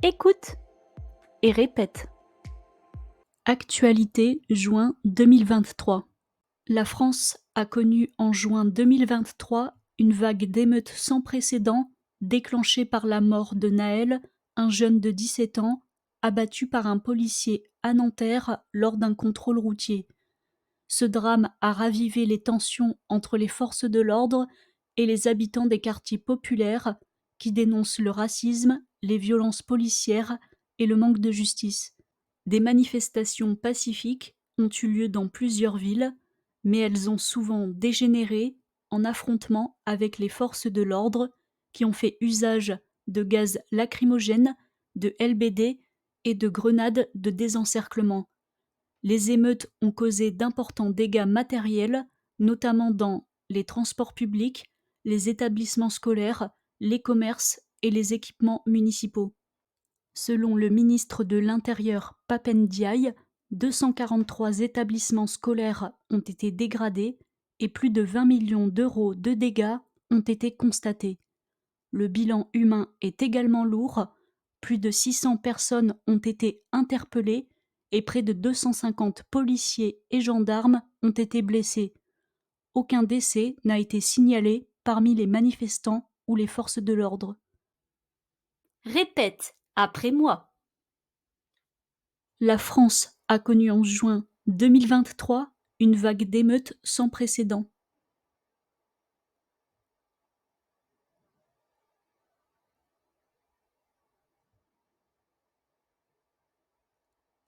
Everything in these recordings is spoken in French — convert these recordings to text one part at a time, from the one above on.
Écoute et répète. Actualité juin 2023. La France a connu en juin 2023 une vague d'émeutes sans précédent déclenchée par la mort de Naël, un jeune de 17 ans, abattu par un policier à Nanterre lors d'un contrôle routier. Ce drame a ravivé les tensions entre les forces de l'ordre et les habitants des quartiers populaires qui dénoncent le racisme, les violences policières et le manque de justice. Des manifestations pacifiques ont eu lieu dans plusieurs villes, mais elles ont souvent dégénéré en affrontements avec les forces de l'ordre qui ont fait usage de gaz lacrymogènes, de LBD et de grenades de désencerclement. Les émeutes ont causé d'importants dégâts matériels, notamment dans les transports publics, les établissements scolaires, les commerces et les équipements municipaux. Selon le ministre de l'Intérieur Pap Ndiaye, 243 établissements scolaires ont été dégradés et plus de 20 millions d'euros de dégâts ont été constatés. Le bilan humain est également lourd, plus de 600 personnes ont été interpellées et près de 250 policiers et gendarmes ont été blessés. Aucun décès n'a été signalé parmi les manifestants ou les forces de l'ordre. Répète après moi. La France a connu en juin 2023 une vague d'émeutes sans précédent.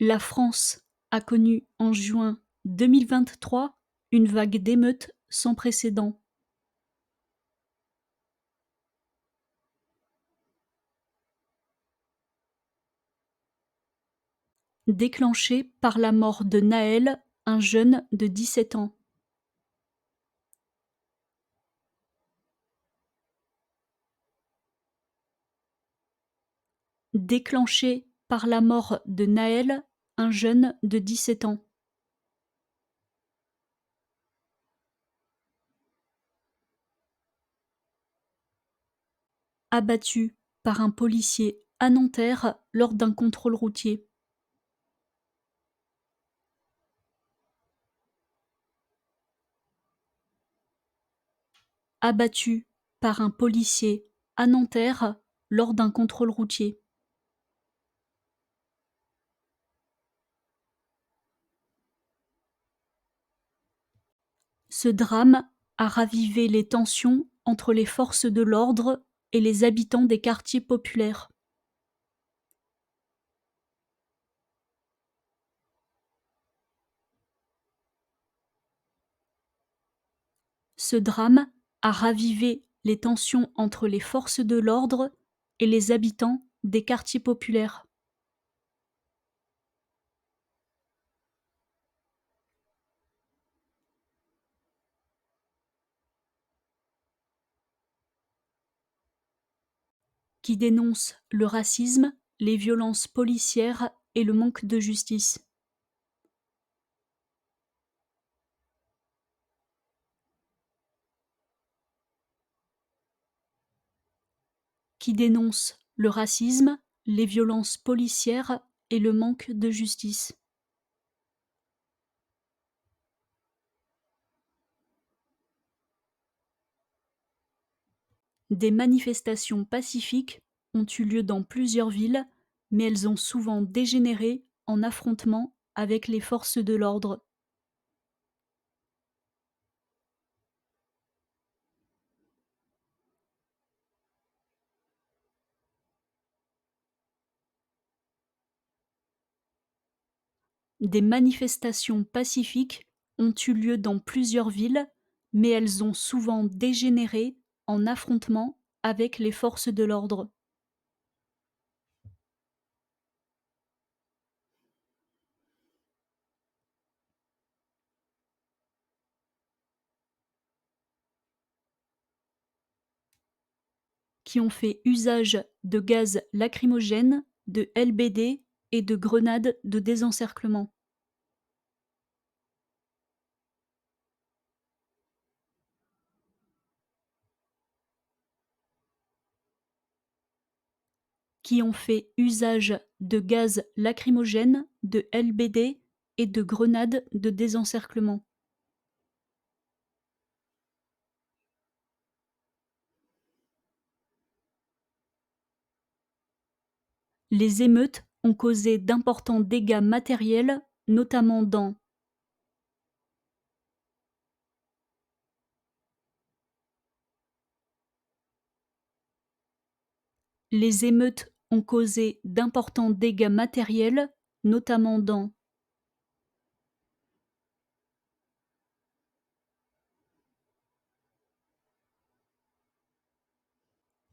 La France a connu en juin 2023 une vague d'émeutes sans précédent. Déclenchée par la mort de Naël, un jeune de 17 ans. Déclenchée par la mort de Naël, un jeune de 17 ans. Abattu par un policier à Nanterre lors d'un contrôle routier. Abattu par un policier à Nanterre lors d'un contrôle routier. Ce drame a ravivé les tensions entre les forces de l'ordre et les habitants des quartiers populaires. Ce drame a ravivé les tensions entre les forces de l'ordre et les habitants des quartiers populaires. Qui dénoncent le racisme, les violences policières et le manque de justice. Qui dénoncent le racisme, les violences policières et le manque de justice. Des manifestations pacifiques ont eu lieu dans plusieurs villes, mais elles ont souvent dégénéré en affrontements avec les forces de l'ordre. Des manifestations pacifiques ont eu lieu dans plusieurs villes, mais elles ont souvent dégénéré en affrontements avec les forces de l'ordre. Qui ont fait usage de gaz lacrymogène, de LBD et de grenades de désencerclement. qui ont fait usage de gaz lacrymogène, de LBD et de grenades de désencerclement. Les émeutes ont causé d'importants dégâts matériels, notamment dans Les émeutes ont causé d'importants dégâts matériels, notamment dans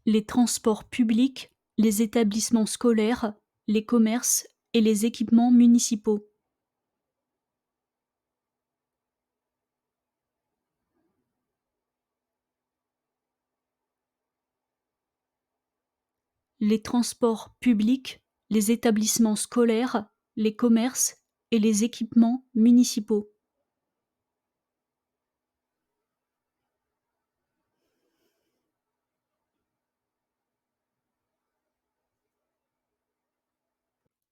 les transports publics, les établissements scolaires, les commerces et les équipements municipaux. Les transports publics, les établissements scolaires, les commerces et les équipements municipaux.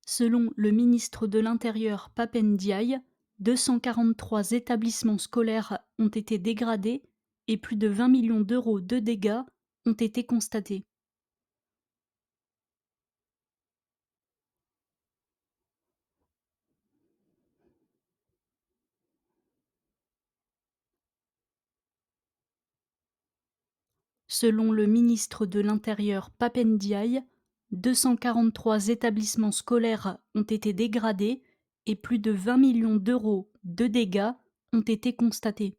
Selon le ministre de l'Intérieur Pape Ndiaye, 243 établissements scolaires ont été dégradés et plus de 20 millions d'euros de dégâts ont été constatés. Selon le ministre de l'Intérieur Pape Ndiaye, 243 établissements scolaires ont été dégradés et plus de 20 millions d'euros de dégâts ont été constatés.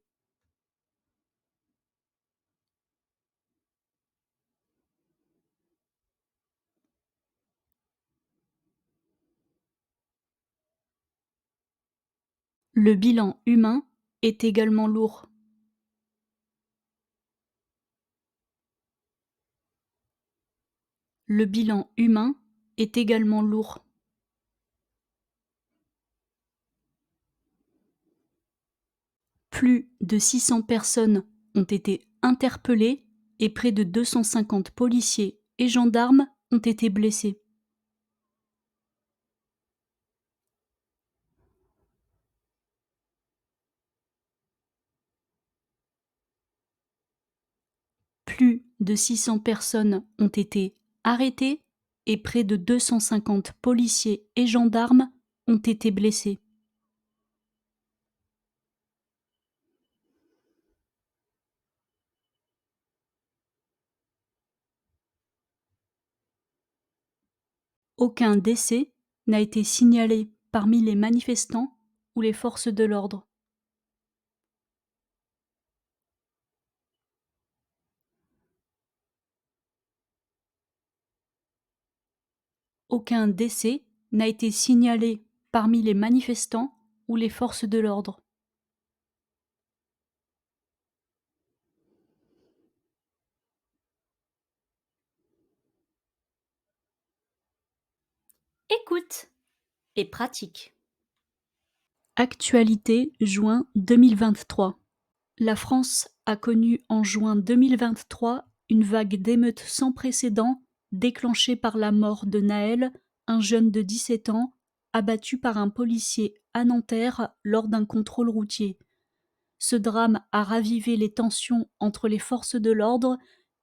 Le bilan humain est également lourd. Le bilan humain est également lourd. Plus de 600 personnes ont été interpellées et près de 250 policiers et gendarmes ont été blessés. Plus de 600 personnes ont été arrêtées et près de 250 policiers et gendarmes ont été blessés. Aucun décès n'a été signalé parmi les manifestants ou les forces de l'ordre. Aucun décès n'a été signalé parmi les manifestants ou les forces de l'ordre. Écoute et pratique. Actualité juin 2023. La France a connu en juin 2023 une vague d'émeutes sans précédent déclenchée par la mort de Naël, un jeune de 17 ans, abattu par un policier à Nanterre lors d'un contrôle routier. Ce drame a ravivé les tensions entre les forces de l'ordre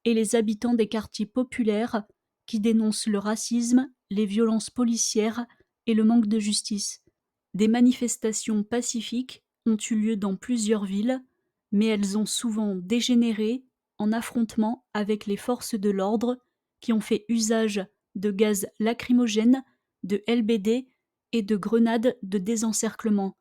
et les habitants des quartiers populaires qui dénoncent le racisme, les violences policières et le manque de justice. Des manifestations pacifiques ont eu lieu dans plusieurs villes, mais elles ont souvent dégénéré en affrontements avec les forces de l'ordre qui ont fait usage de gaz lacrymogène, de LBD et de grenades de désencerclement.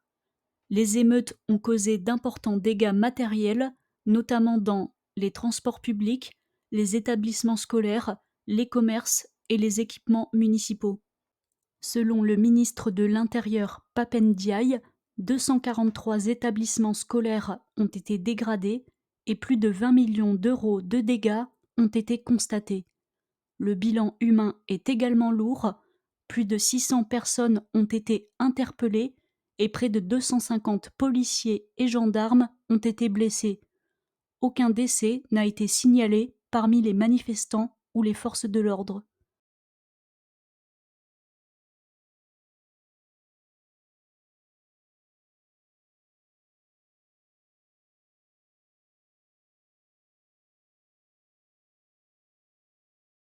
Les émeutes ont causé d'importants dégâts matériels, notamment dans les transports publics, les établissements scolaires, les commerces et les équipements municipaux. Selon le ministre de l'Intérieur Pape Ndiaye, 243 établissements scolaires ont été dégradés et plus de 20 millions d'euros de dégâts ont été constatés. Le bilan humain est également lourd, plus de 600 personnes ont été interpellées et près de 250 policiers et gendarmes ont été blessés. Aucun décès n'a été signalé parmi les manifestants ou les forces de l'ordre.